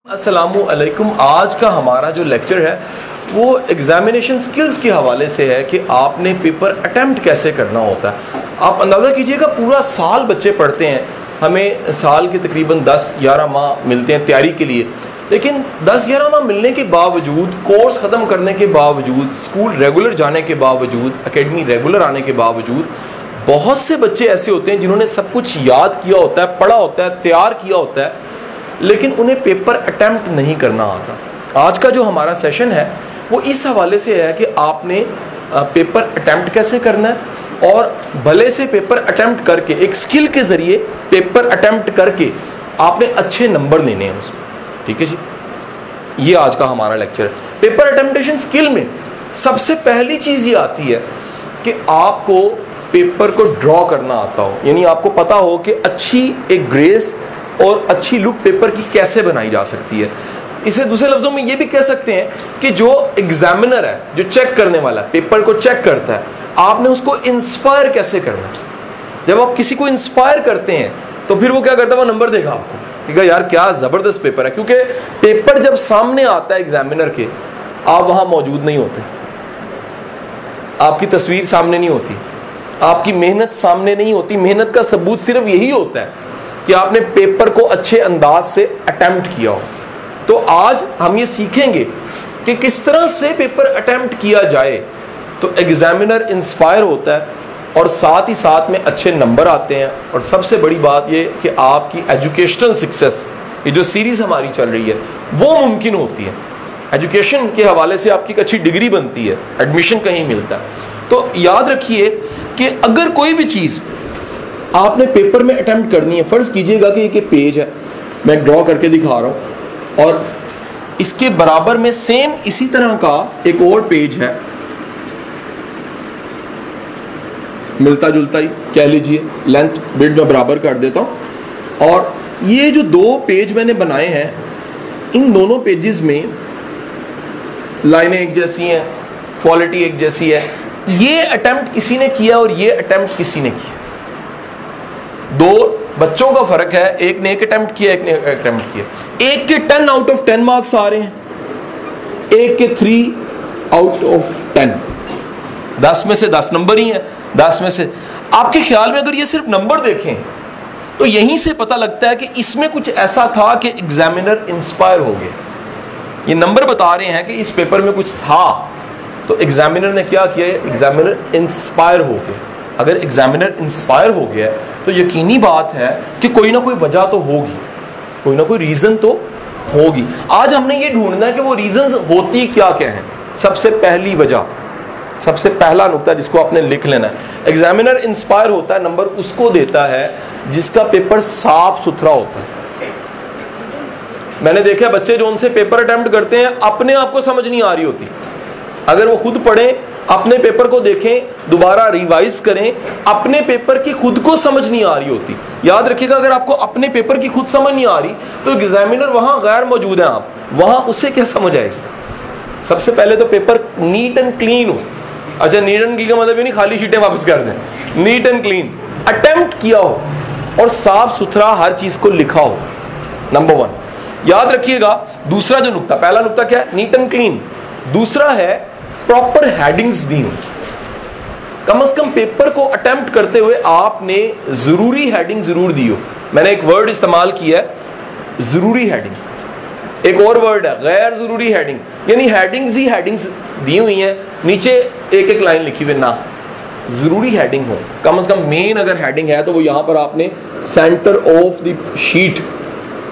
अस्सलामुअलैकुम। आज का हमारा जो लेक्चर है वो एग्जामिनेशन स्किल्स के हवाले से है कि आपने पेपर अटेम्प्ट कैसे करना होता है। आप अंदाज़ा कीजिएगा, पूरा साल बच्चे पढ़ते हैं, हमें साल के तकरीबन 10-11 माह मिलते हैं तैयारी के लिए, लेकिन 10-11 माह मिलने के बावजूद, कोर्स ख़त्म करने के बावजूद, स्कूल रेगुलर जाने के बावजूद, एकेडमी रेगुलर आने के बावजूद, बहुत से बच्चे ऐसे होते हैं जिन्होंने सब कुछ याद किया होता है, पढ़ा होता है, तैयार किया होता है, लेकिन उन्हें पेपर अटेम्प्ट नहीं करना आता। आज का जो हमारा सेशन है वो इस हवाले से है कि आपने पेपर अटेम्प्ट कैसे करना है और भले से पेपर अटेम्प्ट करके, एक स्किल के ज़रिए पेपर अटेम्प्ट करके आपने अच्छे नंबर लेने हैं उसमें। ठीक है जी, ये आज का हमारा लेक्चर है। पेपर अटेम्प्टेशन स्किल में सबसे पहली चीज़ ये आती है कि आपको पेपर को ड्रॉ करना आता हो, यानी आपको पता हो कि अच्छी एक ग्रेस और अच्छी लुक पेपर की कैसे बनाई जा सकती है। इसे दूसरे लफ्जों में ये भी कह सकते हैं कि जो एग्जामिनर है, जो चेक करने वाला है, पेपर को चेक करता है, आपने उसको इंस्पायर कैसे करना है। जब आप किसी को इंस्पायर करते हैं तो फिर वो क्या करता है, वो नंबर देगा आपको, कहेगा यार क्या ज़बरदस्त पेपर है। क्योंकि पेपर जब सामने आता है एग्जामिनर के, आप वहाँ मौजूद नहीं होते, आपकी तस्वीर सामने नहीं होती, आपकी मेहनत सामने नहीं होती। मेहनत का सबूत सिर्फ यही होता है कि आपने पेपर को अच्छे अंदाज से अटेम्प्ट किया हो। तो आज हम ये सीखेंगे कि किस तरह से पेपर अटेम्प्ट किया जाए तो एग्जामिनर इंस्पायर होता है और साथ ही साथ में अच्छे नंबर आते हैं। और सबसे बड़ी बात ये कि आपकी एजुकेशनल सक्सेस, ये जो सीरीज़ हमारी चल रही है, वो मुमकिन होती है। एजुकेशन के हवाले से आपकी एक अच्छी डिग्री बनती है, एडमिशन कहीं मिलता है। तो याद रखिए कि अगर कोई भी चीज़ आपने पेपर में अटेम्प्ट करनी है, फ़र्ज़ कीजिएगा कि एक पेज है, मैं ड्रॉ करके दिखा रहा हूँ और इसके बराबर में सेम इसी तरह का एक और पेज है, मिलता जुलता ही कह लीजिए, लेंथ ब्रेड में बराबर कर देता हूँ। और ये जो दो पेज मैंने बनाए हैं, इन दोनों पेजेस में लाइनें एक जैसी हैं, क्वालिटी एक जैसी है। ये अटेम्प्ट किसी ने किया और ये अटेम्प्ट किसी ने किया, दो बच्चों का फर्क है, एक ने एक अटेम्प्ट किया, एक ने एक अटेम्प्ट किया। एक के 10 आउट ऑफ 10 मार्क्स आ रहे हैं, एक के 3 आउट ऑफ 10। 10 में से 10 नंबर ही है, 10 में से। आपके ख्याल में अगर ये सिर्फ नंबर देखें तो यहीं से पता लगता है कि इसमें कुछ ऐसा था कि एग्जामिनर इंस्पायर हो गए। ये नंबर बता रहे हैं कि इस पेपर में कुछ था, तो एग्जामिनर ने क्या किया, एग्जामिनर इंस्पायर हो गए। अगर एग्जामिनर इंस्पायर हो गया तो यकीनी बात है कि कोई ना कोई वजह तो होगी, कोई ना कोई रीज़न तो होगी। आज हमने ये ढूंढना है कि वो रीज़न्स होती क्या क्या हैं। सबसे पहली वजह, सबसे पहला नुक्ता जिसको आपने लिख लेना है, एग्जामिनर इंस्पायर होता है, नंबर उसको देता है जिसका पेपर साफ सुथरा होता है। मैंने देखा बच्चे जो उनसे पेपर अटेम्प्ट करते हैं, अपने आप को समझ नहीं आ रही होती। अगर वो खुद पढ़ें, अपने पेपर को देखें, दोबारा रिवाइज करें, अपने पेपर की खुद को समझ नहीं आ रही होती। याद रखिएगा, अगर आपको अपने पेपर की खुद समझ नहीं आ रही तो एग्जामिनर वहां गैर मौजूद है, आप वहां उसे क्या समझ आएगी। सबसे पहले तो पेपर नीट एंड क्लीन हो। अच्छा, नीट एंड क्लीन का मतलब ये नहीं खाली शीटें वापस कर दें, नीट एंड क्लीन अटेम्प्ट किया हो और साफ सुथरा हर चीज को लिखा हो, नंबर 1 याद रखिएगा। दूसरा जो नुक्ता, पहला नुक्ता क्या है, नीट एंड क्लीन। दूसरा है प्रॉपर हेडिंग्स दी हो। कम से कम पेपर को अटेम्प्ट करते हुए आपने जरूरी हेडिंग जरूर दी हो। मैंने एक वर्ड इस्तेमाल किया है, जरूरी हेडिंग। एक और वर्ड है गैर जरूरी हेडिंग, यानी हेडिंग्स ही हेडिंग्स दी हुई हैं, नीचे एक एक लाइन लिखी हुई ना, जरूरी हेडिंग हो। कम से कम मेन अगर हेडिंग है तो वो यहां पर आपने सेंटर ऑफ द शीट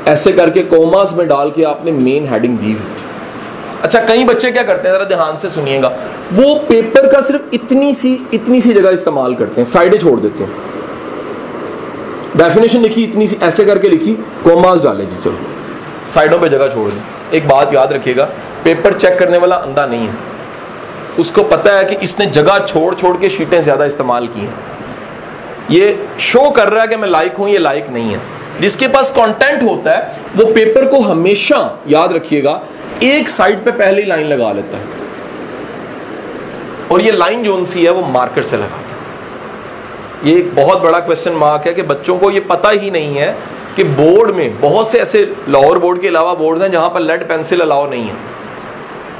ऐसे करके कोमास में डाल के आपने मेन हेडिंग दी हुई। अच्छा, कई बच्चे क्या करते हैं, जरा ध्यान से सुनिएगा, वो पेपर का सिर्फ इतनी सी जगह इस्तेमाल करते हैं, साइडें छोड़ देते हैं। डेफिनेशन लिखी इतनी सी, ऐसे करके लिखी, कोमास डाले जी, चलो साइडों पे जगह छोड़ दी। एक बात याद रखिएगा, पेपर चेक करने वाला अंधा नहीं है, उसको पता है कि इसने जगह छोड़ छोड़ के शीटें ज्यादा इस्तेमाल की हैं। ये शो कर रहा है कि मैं लायक हूं, ये लायक नहीं है। जिसके पास कंटेंट होता है वो पेपर को हमेशा, याद रखिएगा, एक साइड पे पहली लाइन लगा लेता है और ये लाइन जोन सी है वो मार्कर से लगाता है। ये एक बहुत बड़ा क्वेश्चन मार्क है कि बच्चों को ये पता ही नहीं है कि बोर्ड में बहुत से ऐसे लाहौर बोर्ड के अलावा बोर्ड हैं जहां पर लेड पेंसिल अलाउ नहीं है।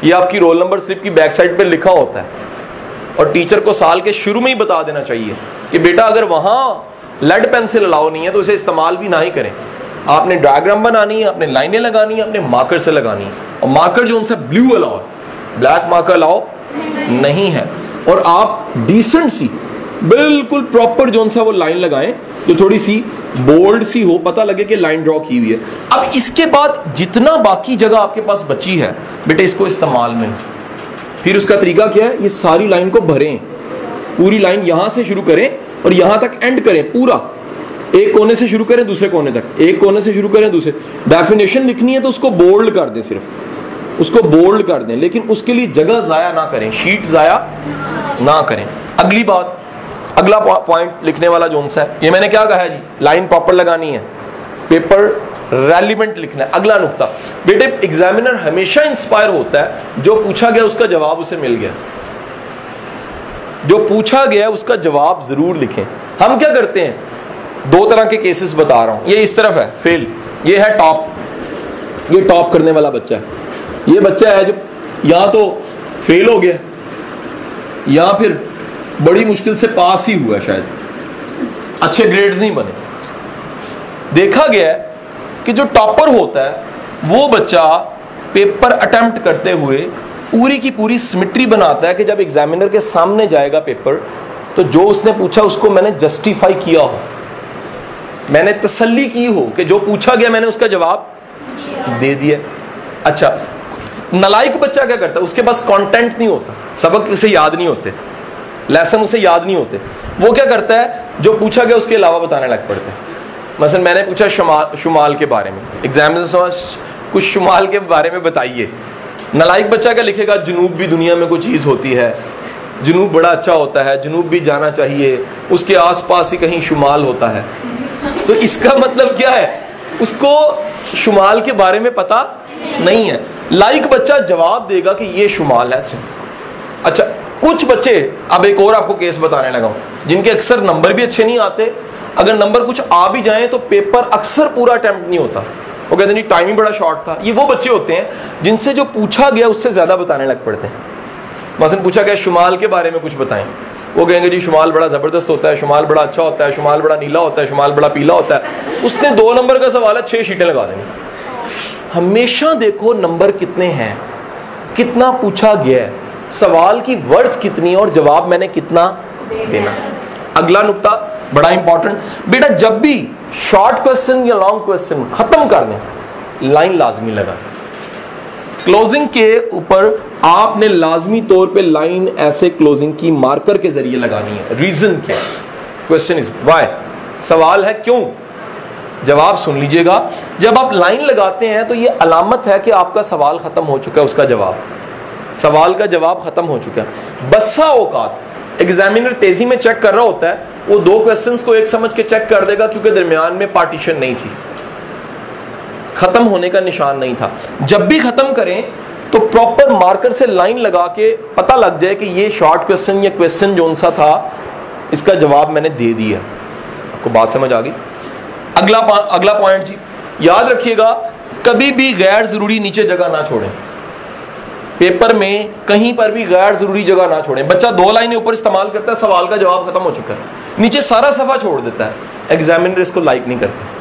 ये आपकी रोल नंबर स्लिप की बैक साइड पे लिखा होता है और टीचर को साल के शुरू में ही बता देना चाहिए कि बेटा अगर वहां लेड पेंसिल अलाउ नहीं है तो इसे इस्तेमाल भी ना ही करें। आपने डायग्राम बनानी है, आपने लाइनें लगानी है, अपने मार्कर से लगानी है, और मार्कर जो उनसे ब्लू अलाउ है, ब्लैक मार्कर अलाउ नहीं है। और आप डिसेंट सी बिल्कुल प्रॉपर जो सा वो लाइन लगाएं जो थोड़ी सी बोल्ड सी हो, पता लगे कि लाइन ड्रॉ की हुई है। अब इसके बाद जितना बाकी जगह आपके पास बची है बेटे इसको इस्तेमाल में, फिर उसका तरीका क्या है, ये सारी लाइन को भरें, पूरी लाइन यहां से शुरू करें और यहां तक एंड करें पूरा। एक कोने से शुरू करें दूसरे कोने तक, एक कोने से शुरू करें दूसरे। डेफिनेशन लिखनी है तो उसको बोल्ड कर दें, सिर्फ उसको बोल्ड कर दें, लेकिन उसके लिए जगह जाया ना करें, शीट जाया ना करें। अगली बात, अगला पॉइंट लिखने वाला जोन सा है, ये मैंने क्या कहा है जी, लाइन प्रॉपर लगानी है, पेपर रेलिवेंट लिखना है। अगला नुक्ता बेटे, एग्जामिनर हमेशा इंस्पायर होता है जो पूछा गया उसका जवाब उसे मिल गया, जो पूछा गया उसका जवाब जरूर लिखें। हम क्या करते हैं, दो तरह के केसेस बता रहा हूं, ये इस तरफ है फेल, ये है टॉप, ये टॉप करने वाला बच्चा है। ये बच्चा है जो या तो फेल हो गया या फिर बड़ी मुश्किल से पास ही हुआ, शायद अच्छे ग्रेड्स नहीं बने। देखा गया है कि जो टॉपर होता है वो बच्चा पेपर अटेम्प्ट करते हुए पूरी की पूरी सिमेट्री बनाता है कि जब एग्जामिनर के सामने जाएगा पेपर तो जो उसने पूछा उसको मैंने जस्टिफाई किया हो, मैंने तसल्ली की हो कि जो पूछा गया मैंने उसका जवाब दे दिया। अच्छा, नालायक बच्चा क्या करता है, उसके पास कंटेंट नहीं होता, सबक उसे याद नहीं होते, लेसन उसे याद नहीं होते, वो क्या करता है जो पूछा गया उसके अलावा बताने लग पड़ता है। मसलन मैंने पूछा शुमाल के बारे में, एग्जामिनर कुछ शुमाल के बारे में बताइए, नालायक बच्चा क्या लिखेगा, जुनूब भी दुनिया में कोई चीज़ होती है, जुनूब बड़ा अच्छा होता है, जुनूब भी जाना चाहिए, उसके आसपास ही कहीं शुमाल होता है। तो इसका मतलब क्या है, उसको शुमाल के बारे में पता नहीं है। लाइक बच्चा जवाब देगा कि ये शुमाल है। अच्छा, कुछ बच्चे, अब एक और आपको केस बताने लगा हूं, जिनके अक्सर नंबर भी अच्छे नहीं आते, अगर नंबर कुछ आ भी जाएं तो पेपर अक्सर पूरा अटेम्प्ट नहीं होता, वो कहते नहीं टाइम ही बड़ा शॉर्ट था। ये वो बच्चे होते हैं जिनसे जो पूछा गया उससे ज्यादा बताने लग पड़ते हैं। मसलन पूछा गया शुमाल के बारे में कुछ बताएं, वो कहेंगे जी शुमाल बड़ा जबरदस्त होता है, शुमाल बड़ा अच्छा होता है, शुमाल बड़ा नीला होता है, शुमाल बड़ा पीला होता है। उसने 2 नंबर का सवाल है, 6 शीटें लगा देंगे। हमेशा देखो नंबर कितने हैं, कितना पूछा गया है, सवाल की वर्थ कितनी और जवाब मैंने कितना देना। अगला नुक्ता बड़ा इंपॉर्टेंट बेटा, जब भी शॉर्ट क्वेश्चन या लॉन्ग क्वेश्चन खत्म कर दें लाइन लाजमी लगा। क्लोजिंग के ऊपर आपने लाजमी तौर पे लाइन ऐसे क्लोजिंग की मार्कर के जरिए लगानी है। रीजन क्या है, क्वेश्चन इज व्हाई, सवाल है क्यों, जवाब सुन लीजिएगा। जब आप लाइन लगाते हैं तो ये अलामत है कि आपका सवाल खत्म हो चुका है, उसका जवाब, सवाल का जवाब खत्म हो चुका है। बस्सा औकात एग्जामिनर तेजी में चेक कर रहा होता है, वो 2 क्वेश्चंस को एक समझ के चेक कर देगा क्योंकि दरमियान में पार्टीशन नहीं थी, खत्म होने का निशान नहीं था। जब भी खत्म करें तो प्रॉपर मार्कर से लाइन लगा के पता लग जाए कि ये शॉर्ट क्वेश्चन या क्वेश्चन जोन सा था, इसका जवाब मैंने दे दिया। आपको बात समझ आ गई। अगला पॉइंट जी, याद रखिएगा कभी भी गैर जरूरी नीचे जगह ना छोड़ें, पेपर में कहीं पर भी गैर जरूरी जगह ना छोड़ें। बच्चा 2 लाइनें ऊपर इस्तेमाल करता है, सवाल का जवाब खत्म हो चुका है, नीचे सारा सफा छोड़ देता है, एग्जामिनर इसको लाइक नहीं करता।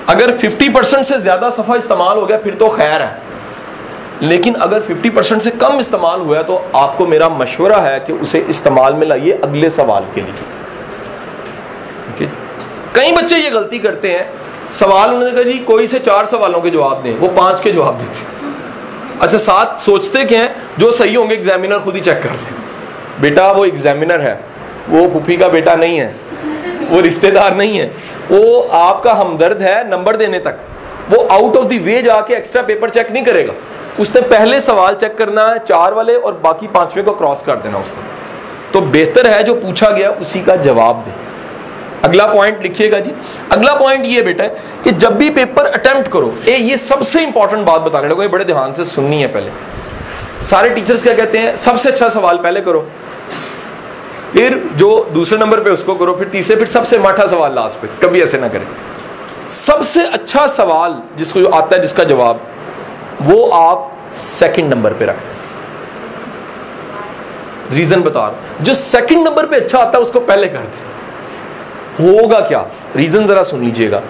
अगर 50% से ज्यादा सफा इस्तेमाल हो गया फिर तो खैर है, लेकिन अगर 50% से कम इस्तेमाल हुआ तो आपको मेरा मशवरा है कि उसे इस्तेमाल में लाइए अगले सवाल के लिए। ठीक है। कई बच्चे ये गलती करते हैं, सवाल उन्होंने कहा जी कोई से 4 सवालों के जवाब दें, वो 5 के जवाब देते। अच्छा, 7 सोचते क्या है, जो सही होंगे एग्जामिनर खुद ही चेक कर ले। बेटा वो एग्जामिनर है, वो फूफी का बेटा नहीं है, वो रिश्तेदार नहीं है, वो आपका हमदर्द है नंबर देने तक। वो आउट ऑफ द वे जाके एक्स्ट्रा पेपर चेक नहीं करेगा, उसने पहले सवाल चेक करना है 4 वाले और बाकी 5वें को क्रॉस कर देना उसने। तो बेहतर है जो पूछा गया उसी का जवाब दे। अगला पॉइंट लिखिएगा जी। अगला पॉइंट ये बेटा है कि जब भी पेपर अटेम्प्ट करो, ये सबसे इंपॉर्टेंट बात बताने लगो, ये बड़े ध्यान से सुननी है। पहले सारे टीचर्स क्या कहते हैं, सबसे अच्छा सवाल पहले करो, फिर जो दूसरे नंबर पे उसको करो, फिर तीसरे, फिर सबसे माठा सवाल लास्ट पे। कभी ऐसे ना करें। सबसे अच्छा सवाल जिसको आता है, जिसका जवाब वो आप सेकंड नंबर पे रखते हैं। रीजन बता रहा, जो सेकंड नंबर पे अच्छा आता है उसको पहले करते हैं। होगा क्या, रीजन जरा सुन लीजिएगा।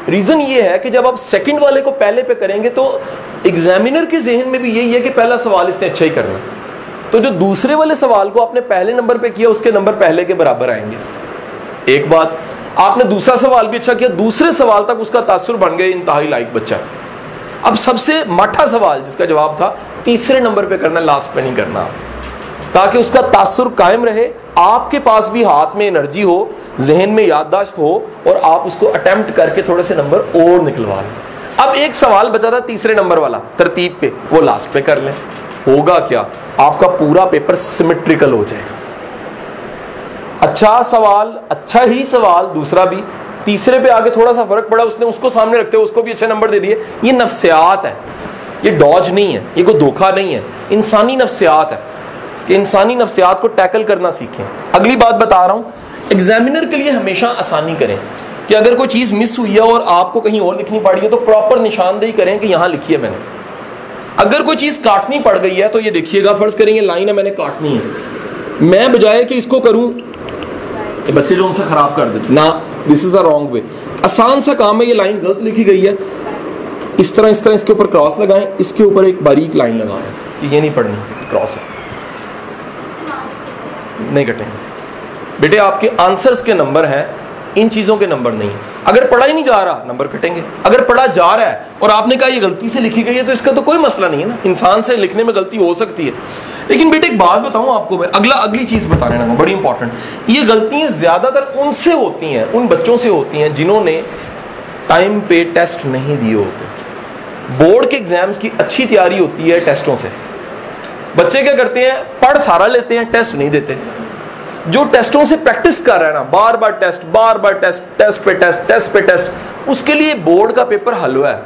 रीजन ये है कि जब आप सेकंड वाले को पहले पे करेंगे तो एग्जामिनर के जहन में भी यही है कि पहला सवाल इसने अच्छा ही करना, तो जो दूसरे वाले सवाल को आपने पहले नंबर पे किया उसके नंबर पहले के बराबर आएंगे। एक बात, आपने दूसरा सवाल भी अच्छा किया, दूसरे सवाल तक उसका तासुर बन गया, इंतहाई लायक बच्चा। अब सबसे माठा सवाल जिसका जवाब था तीसरे नंबर पे करना, लास्ट पे नहीं करना, ताकि उसका तासुर कायम रहे, आपके पास भी हाथ में एनर्जी हो, जहन में याददाश्त हो और आप उसको अटेम्प्ट करके थोड़े से नंबर और निकलवा लें। अब एक सवाल बचा था तीसरे नंबर वाला तरतीब पे, वो लास्ट पे कर लें। होगा क्या, आपका पूरा पेपर सिमेट्रिकल हो जाएगा। अच्छा सवाल, अच्छा ही सवाल दूसरा भी, तीसरे पे आगे थोड़ा सा फर्क पड़ा, उसने उसको सामने रखते हुए उसको भी अच्छे नंबर दे दिए। ये नफ्सियात है, ये डॉज नहीं है, ये कोई धोखा नहीं है, इंसानी नफ्सियात है कि इंसानी नफ्सियात को टैकल करना सीखें। अगली बात बता रहा हूं, एग्जामिनर के लिए हमेशा आसानी करें कि अगर कोई चीज मिस हुई है और आपको कहीं और लिखनी पड़ी है तो प्रॉपर निशानदेही करें कि यहां लिखी है मैंने। अगर कोई चीज काटनी पड़ गई है तो ये देखिएगा, फर्ज करेंगे लाइन है मैंने काटनी है, मैं बजाय कि इसको करूं बच्चे जो उनसे खराब कर देते ना, this is a wrong way. आसान सा काम है, ये लाइन गलत लिखी गई है, इस तरह इसके ऊपर क्रॉस लगाएं, इसके ऊपर एक बारीक लाइन लगाएं कि ये नहीं पढ़नी, क्रॉस है, नहीं कटेंगे। बेटे आपके आंसर्स के नंबर हैं, इन चीजों के नंबर नहीं। अगर पढ़ा ही नहीं जा रहा नंबर कटेंगे, अगर पढ़ा जा रहा है और आपने कहा ये गलती से लिखी गई है तो इसका तो कोई मसला नहीं है ना, इंसान से लिखने में गलती हो सकती है। लेकिन बेटे एक बात बताऊं आपको मैं, अगली चीज बताने लगा बड़ी इंपॉर्टेंट, ये गलतियां ज्यादातर उनसे होती हैं, उन बच्चों से होती हैं जिन्होंने टाइम पे टेस्ट नहीं दिए होते। बोर्ड के एग्जाम्स की अच्छी तैयारी होती है टेस्टों से। बच्चे क्या करते हैं, पढ़ सारा लेते हैं, टेस्ट नहीं देते। जो टेस्टों से प्रैक्टिस कर रहा है ना, बार बार टेस्ट, टेस्ट पे टेस्ट, टेस्ट पे टेस्ट, उसके लिए बोर्ड का पेपर हलवा है।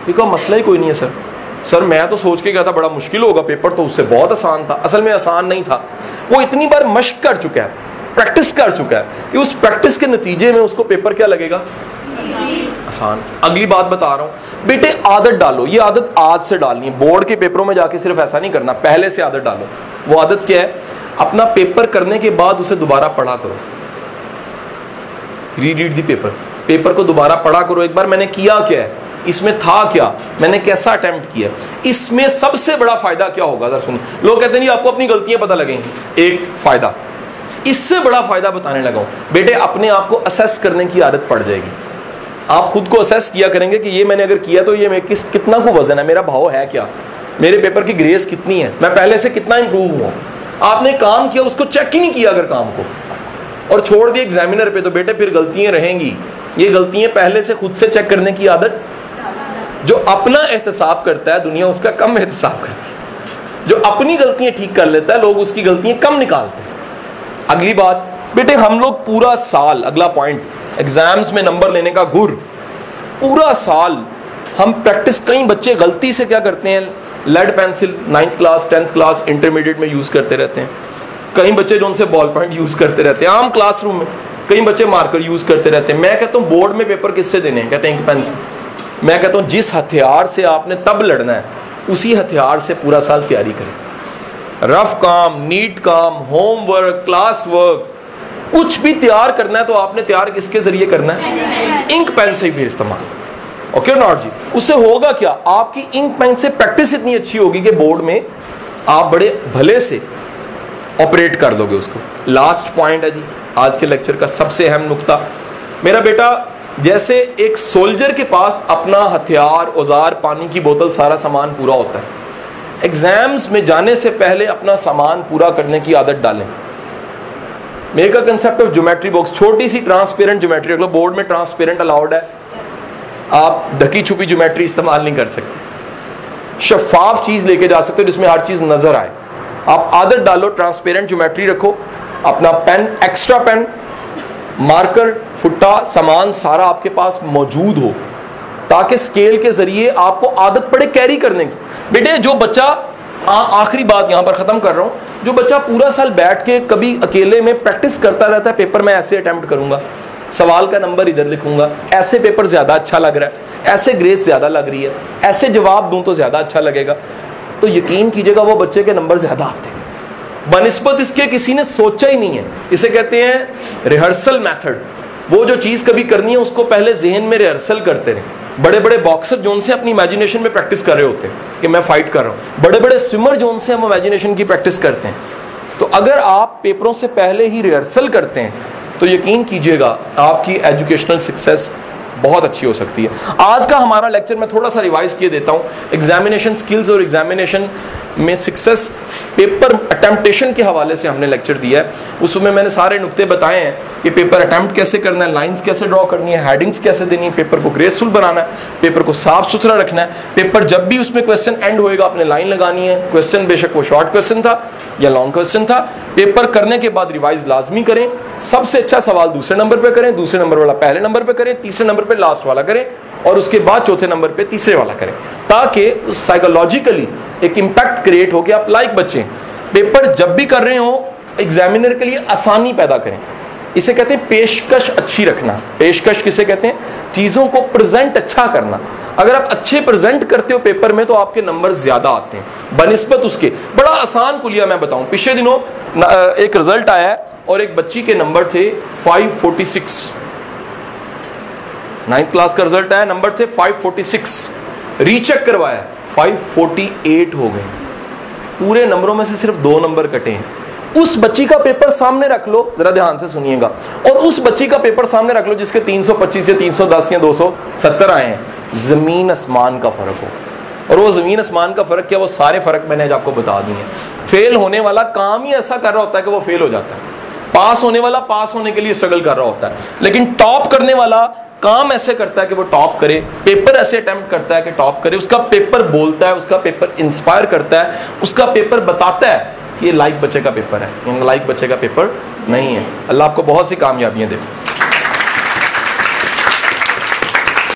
देखो मसला ही कोई नहीं है सर मैं तो सोच के गया था बड़ा मुश्किल होगा पेपर, तो उससे बहुत आसान था। असल में आसान नहीं था, वो इतनी बार मश्क कर चुका है, प्रैक्टिस कर चुका है कि उस प्रैक्टिस के नतीजे में उसको पेपर क्या लगेगा, आसान। अगली बात बता रहा हूं बेटे, आदत डालो। ये आदत आज से डालनी है, बोर्ड के पेपरों में जाके सिर्फ ऐसा नहीं करना, पहले से आदत डालो। वो आदत क्या है, अपना पेपर करने के बाद उसे दोबारा पढ़ा करो, रीड द पेपर को दोबारा पढ़ा करो। एक बार मैंने किया क्या है, इसमें था क्या, मैंने कैसा अटेम्प्ट किया, इसमें सबसे बड़ा फायदा क्या होगा जरा सुनिए। लोग कहते हैं नहीं आपको अपनी गलतियां पता लगेंगी, एक फायदा, इससे बड़ा फायदा बताने लगा हूं बेटे, अपने आप को असेस करने की आदत पड़ जाएगी। आप खुद को असेस किया करेंगे कि ये मैंने अगर किया तो ये कितना को वजन है, मेरा भाव है क्या, मेरे पेपर की ग्रेस कितनी है, मैं पहले से कितना इंप्रूव हुआ। आपने काम किया, उसको चेक ही नहीं किया अगर काम को, और छोड़ दिया एग्जामिनर पे, तो बेटे फिर गलतियां रहेंगी। ये गलतियां पहले से खुद से चेक करने की आदत, जो अपना एहतसाब करता है दुनिया उसका कम एहतसाब करती है, जो अपनी गलतियां ठीक कर लेता है लोग उसकी गलतियां कम निकालते हैं। अगली बात बेटे, हम लोग पूरा साल, अगला पॉइंट, एग्जाम्स में नंबर लेने का गुर, पूरा साल हम प्रैक्टिस, कई बच्चे गलती से क्या करते हैं, lead pencil 9th class 10th class intermediate में यूज करते रहते हैं, कई बच्चे जो उनसे बॉल पॉइंट यूज करते रहते हैं आम क्लासरूम में, कई बच्चे मार्कर यूज करते रहते हैं। मैं कहता हूँ बोर्ड में पेपर किससे देने हैं, कहते हैं इंक पेन से। मैं कहता हूँ जिस हथियार से आपने तब लड़ना है उसी हथियार से पूरा साल तैयारी करें। रफ काम, नीट काम, होमवर्क, क्लास वर्क, कुछ भी तैयार करना है तो आपने तैयार किसके जरिए करना है, इंक पेन से भी इस्तेमाल। ओके नॉट जी, उससे होगा क्या, आपकी इंक पेन से प्रैक्टिस इतनी अच्छी होगी कि बोर्ड में आप बड़े भले से ऑपरेट कर दोगे उसको। लास्ट पॉइंट है जी आज के लेक्चर का सबसे अहम नुक्ता, मेरा बेटा, जैसे एक सोल्जर के पास अपना हथियार, औजार, पानी की बोतल, सारा सामान पूरा होता है, एग्जाम्स में जाने से पहले अपना सामान पूरा करने की आदत डालें। Make a concept of geometry box, छोटी सी ट्रांसपेरेंट ज्योमेट्री रख लो, बोर्ड में ट्रांसपेरेंट अलाउड है, आप ढकी छुपी ज्योमेट्री इस्तेमाल नहीं कर सकते, शफाफ चीज लेके जा सकते हो जिसमें हर चीज नजर आए। आप आदत डालो, ट्रांसपेरेंट ज्योमेट्री रखो, अपना पेन, एक्स्ट्रा पेन, मार्कर, फुट्टा, सामान सारा आपके पास मौजूद हो, ताकि स्केल के जरिए आपको आदत पड़े कैरी करने की। बेटे जो बच्चा, आखिरी बात यहां पर खत्म कर रहा हूं, जो बच्चा पूरा साल बैठ के कभी अकेले में प्रैक्टिस करता रहता है, पेपर में ऐसे अटेम्प्ट करूंगा, सवाल का नंबर इधर लिखूंगा, ऐसे पेपर ज्यादा अच्छा लग रहा है, ऐसे ग्रेस ज्यादा लग रही है, ऐसे जवाब दूं तो ज्यादा अच्छा लगेगा, तो यकीन कीजिएगा वो बच्चे के नंबर ज्यादा आते हैं। बनिस्बत इसके किसी ने सोचा ही नहीं है। इसे कहते हैं रिहर्सल मेथड। वो जो चीज कभी करनी है उसको पहले जहन में रिहर्सल करते रहे। बड़े बड़े बॉक्सर जोन से अपनी इमेजिनेशन में प्रैक्टिस कर रहे होते हैं कि मैं फाइट कर रहा हूं, बड़े बड़े स्विमर जोन से हम इमेजिनेशन की प्रैक्टिस करते हैं। तो अगर आप पेपरों से पहले ही रिहर्सल करते हैं तो यकीन कीजिएगा आपकी एजुकेशनल सक्सेस बहुत अच्छी हो सकती है। आज का हमारा लेक्चर मैं थोड़ा सा रिवाइज किए देता हूं। एग्जामिनेशन स्किल्स और एग्जामिनेशन में सक्सेस पेपर अटेम्प्टेशन के हवाले से हमने लेक्चर दिया है। उसमें मैंने सारे नुक्ते बताए हैं कि पेपर अटेम्प्ट कैसे करना है, लाइंस कैसे ड्रॉ करनी है, हेडिंग्स कैसे देनी है, पेपर को ग्रेसफुल बनाना है, पेपर को साफ सुथरा रखना है। पेपर जब भी उसमें क्वेश्चन एंड होएगा आपने लाइन लगानी है। क्वेश्चन बेशक वो शॉर्ट क्वेश्चन था या लॉन्ग क्वेश्चन था, पेपर करने के बाद रिवाइज लाजमी करें। सबसे अच्छा सवाल दूसरे नंबर पे करें, दूसरे नंबर वाला पहले नंबर पे करें, तीसरे नंबर पे लास्ट वाला करें और उसके बाद चौथे नंबर पे तीसरे वाला करें, ताकि साइकोलॉजिकली एक इम्पैक्ट क्रिएट हो कि आप लाइक बच्चे पेपर जब भी कर रहे हो एग्जामिनर के लिए आसानी पैदा करें। इसे कहते हैं पेशकश अच्छी रखना। पेशकश किसे कहते हैं? चीजों को प्रेजेंट अच्छा करना। अगर आप अच्छे प्रेजेंट करते हो पेपर में तो आपके नंबर ज्यादा आते हैं बनिस्बत उसके। बड़ा आसान कुलिया मैं बताऊं, पिछले दिनों एक रिजल्ट आया है और एक बच्ची के नंबर थे 546। 9th क्लास का रिजल्ट आया, नंबर थे 546। रीचेक करवाया 548 हो गए। पूरे नंबरों में से सिर्फ 2 नंबर कटे हैं। उस बच्ची का पेपर सामने रख लो, जरा ध्यान से सुनिएगा, और उस बच्ची का पेपर सामने रख लो जिसके 325 या 310 या 270 आए हैं। जमीन आसमान का फर्क हो। और वो जमीन आसमान का फर्क क्या, वो सारे फर्क मैंने आज आपको बता दिए हैं। फेल होने वाला काम ही ऐसा कर रहा होता है कि वो फेल हो जाता है। पास होने वाला पास होने के लिए स्ट्रगल कर रहा होता है, लेकिन टॉप करने वाला काम ऐसे करता है कि वो टॉप करे, पेपर ऐसे अटेम्प्ट करता है कि टॉप करे। उसका पेपर बोलता है, उसका पेपर इंस्पायर करता है, उसका पेपर बताता है कि ये लाइक बच्चे का पेपर है, लाइक बच्चे का पेपर नहीं है। अल्लाह आपको बहुत सी कामयाबियां दे।